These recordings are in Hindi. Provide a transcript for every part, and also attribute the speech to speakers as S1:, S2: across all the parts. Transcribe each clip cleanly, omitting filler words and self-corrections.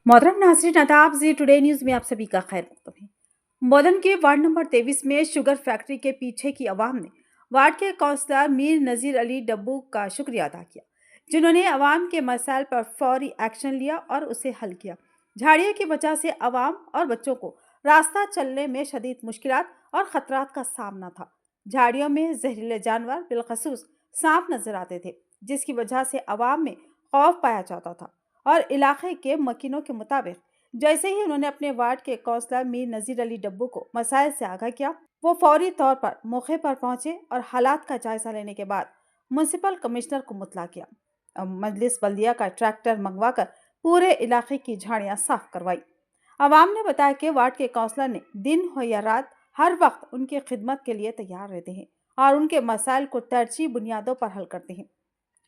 S1: मोहतरम नाज़रीन, आदाब जी टुडे न्यूज़ में आप सभी का खैर मकदम है। बोधन के वार्ड नंबर 23 में शुगर फैक्ट्री के पीछे की आवाम ने वार्ड के काउंसलर मीर नज़ीर अली डब्बू का शुक्रिया अदा किया, जिन्होंने आवाम के मसाइल पर फौरी एक्शन लिया और उसे हल किया। झाड़ियों की वजह से आवाम और बच्चों को रास्ता चलने में शदीद मुश्किलात और ख़तरात का सामना था। झाड़ियों में जहरीले जानवर बिलखसूस सांप नजर आते थे, जिसकी वजह से आवाम में खौफ पाया जाता था। और इलाके के मकीनों के मुताबिक जैसे ही उन्होंने अपने वार्ड के काउंसलर मीर नज़ीर अली डब्बू को मसाइल से आगाह किया, वो फौरी तौर पर मौके पर पहुंचे और हालात का जायजा लेने के बाद म्यूनसिपल कमिश्नर को मुतला किया और मजलिस बल्दिया का ट्रैक्टर मंगवाकर पूरे इलाके की झाड़ियां साफ करवाई। आवाम ने बताया कि वार्ड के काउंसलर ने दिन हो या रात हर वक्त उनकी खिदमत के लिए तैयार रहते हैं और उनके मसाइल को तरजीह बुनियादों पर हल करते हैं।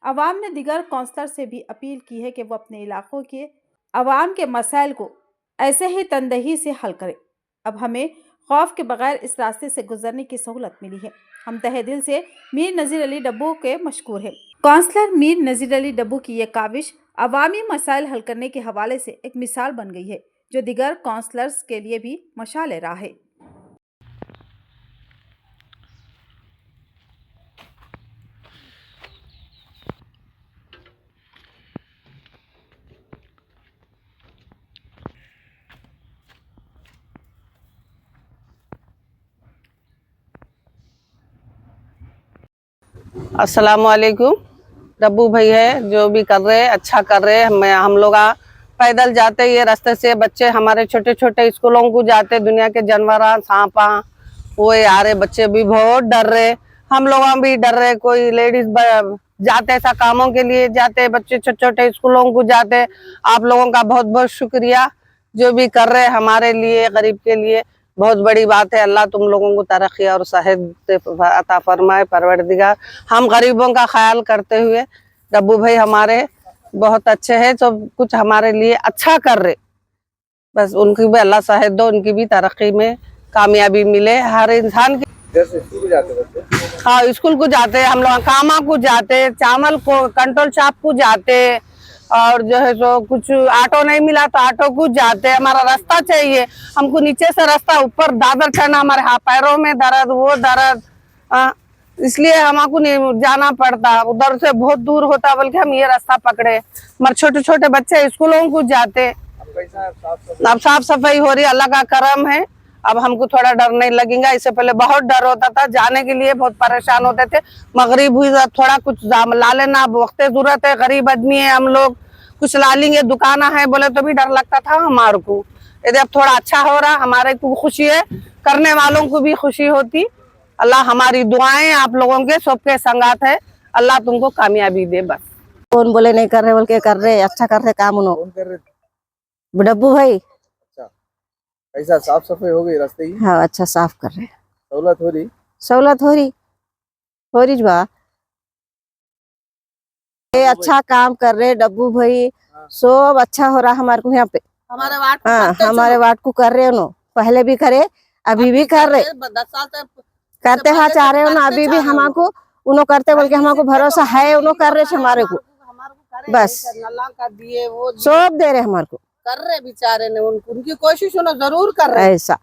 S1: अवाम ने दिगर काउंसलर से भी अपील की है कि वो अपने इलाकों के अवाम के मसाइल को ऐसे ही तनदही से हल करें। अब हमें खौफ के बगैर इस रास्ते से गुजरने की सहूलत मिली है। हम तहे दिल से मीर नज़ीर अली डब्बू के मशकूर हैं। काउंसलर मीर नज़ीर अली डब्बू की यह काविश अवामी मसाइल हल करने के हवाले से एक मिसाल बन गई है, जो दिगर काउंसलर्स के लिए भी मशाल राह है।
S2: अस्सलाम वालेकुम। डब्बू भाई है जो भी कर रहे हैं अच्छा कर रहे हैं। हम लोग पैदल जाते ये रास्ते से, बच्चे हमारे छोटे छोटे स्कूलों को जाते, दुनिया के जानवर सांपा वो आ रहे, बच्चे भी बहुत डर रहे, हम लोग भी डर रहे। कोई लेडीज जाते ऐसा कामों के लिए जाते, बच्चे छोटे छोटे स्कूलों को जाते। आप लोगों का बहुत बहुत शुक्रिया जो भी कर रहे हमारे लिए, गरीब के लिए बहुत बड़ी बात है। अल्लाह तुम लोगों को तरक्की और सेहत अता फरमाए परवरदिगार। हम गरीबों का ख्याल करते हुए डब्बू भाई हमारे बहुत अच्छे हैं, सब कुछ हमारे लिए अच्छा कर रहे। बस उनकी भी अल्लाह सेहत दो, उनकी भी तरक्की में कामयाबी मिले हर इंसान की। हाँ, स्कूल को जाते, हम लोग कामा को जाते, चावल को कंट्रोल शॉप को जाते, और जो है सो कुछ ऑटो नहीं मिला तो ऑटो को जाते। हमारा रास्ता चाहिए, हमको नीचे से रास्ता ऊपर दादर चढ़ना, हमारे हाथ पैरों में दर्द वो दर्द, इसलिए हमको नहीं जाना पड़ता, उधर से बहुत दूर होता, बल्कि हम ये रास्ता पकड़े। हमारे छोटे छोटे बच्चे स्कूलों को जाते। अब साफ सफाई हो रही, अल्लाह का करम है। अब हमको थोड़ा डर नहीं लगेगा, इससे पहले बहुत डर होता था, जाने के लिए बहुत परेशान होते थे। मगरिब हुई थोड़ा कुछ ला लेना, अब वक्त जरूरत है, गरीब आदमी है हम लोग, कुछ ला लेंगे, दुकान है बोले तो भी डर लगता था हमारे को। यदि अब थोड़ा अच्छा हो रहा, हमारे को खुशी है, करने वालों को भी खुशी होती। अल्लाह हमारी दुआएं आप लोगों के सबके संगात है, अल्लाह तुमको कामयाबी दे। बस
S3: कौन बोले नहीं कर रहे, बोल के कर रहे, अच्छा कर रहे काम उन्होंने। डब्बू भाई
S4: ऐसा साफ सफाई हो गई रास्ते की?
S3: हाँ, अच्छा साफ कर रहे,
S4: सहूलत हो रही,
S3: सहूलत हो रही जुआ, अच्छा काम कर रहे डब्बू भाई। सब अच्छा हो रहा हमारे को यहाँ पे,
S2: हमारे वार्ड
S3: हाँ हमारे वार्ड को कर रहे उन्होंने, पहले भी करे अभी भी कर रहे,
S2: 10 साल से
S3: करते हाँ चाह रहे हो, अभी भी हमको उन्होंने करते, बोल के हमको भरोसा है, उन्होंने कर रहे हमारे को, बस
S2: दिए वो
S3: सब दे रहे हमारे को
S2: कर रहे बेचारे ने, उनकी कोशिश उन्होंने जरूर कर रहे।
S3: ऐसा